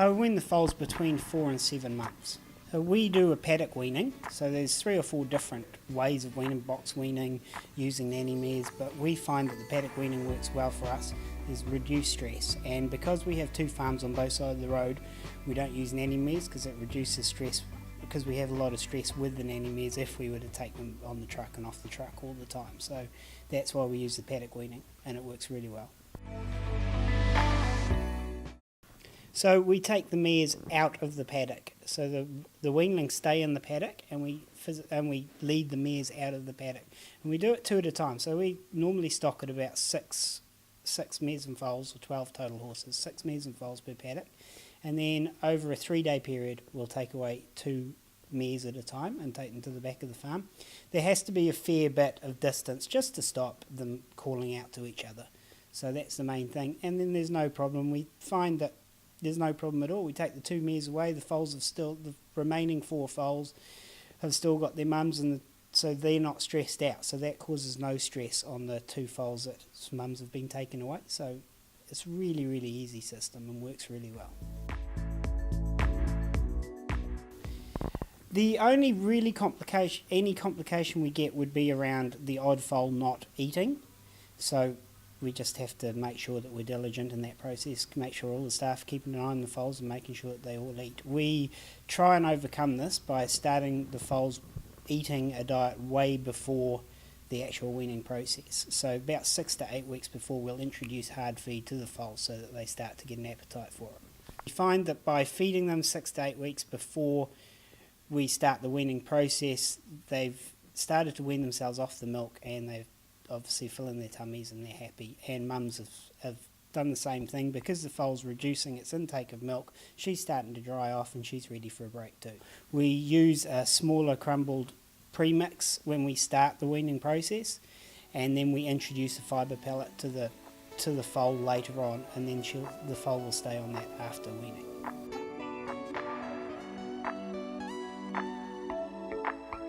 Wean the foals between 4 and 7 months. So we do a paddock weaning, so there's 3 or 4 different ways of weaning, box weaning, using nanny mares, but we find that the paddock weaning works well for us. There's reduced stress, and because we have 2 farms on both sides of the road, we don't use nanny mares because it reduces stress, because we have a lot of stress with the nanny mares if we were to take them on the truck and off the truck all the time. So that's why we use the paddock weaning, and it works really well. So we take the mares out of the paddock. So the weanlings stay in the paddock, and we lead the mares out of the paddock. And we do it 2 at a time. So we normally stock at about six mares and foals, or 12 total horses, 6 mares and foals per paddock. And then over a 3-day period, we'll take away 2 mares at a time and take them to the back of the farm. There has to be a fair bit of distance just to stop them calling out to each other. So that's the main thing. And then there's no problem. We find that there's no problem at all. We take the 2 mares away, the remaining 4 foals have still got their mums, and so they're not stressed out. So that causes no stress on the 2 foals that mums have been taken away. So it's really, really easy system and works really well. The only really complication we get would be around the odd foal not eating. So we just have to make sure that we're diligent in that process, make sure all the staff are keeping an eye on the foals and making sure that they all eat. We try and overcome this by starting the foals eating a diet way before the actual weaning process. So about 6 to 8 weeks before, we'll introduce hard feed to the foals so that they start to get an appetite for it. We find that by feeding them 6 to 8 weeks before we start the weaning process, they've started to wean themselves off the milk, and they've obviously filling their tummies and they're happy. And mums have done the same thing. Because the foal's reducing its intake of milk, she's starting to dry off and she's ready for a break too. We use a smaller crumbled premix when we start the weaning process, and then we introduce a fibre pellet to the foal later on, and then the foal will stay on that after weaning.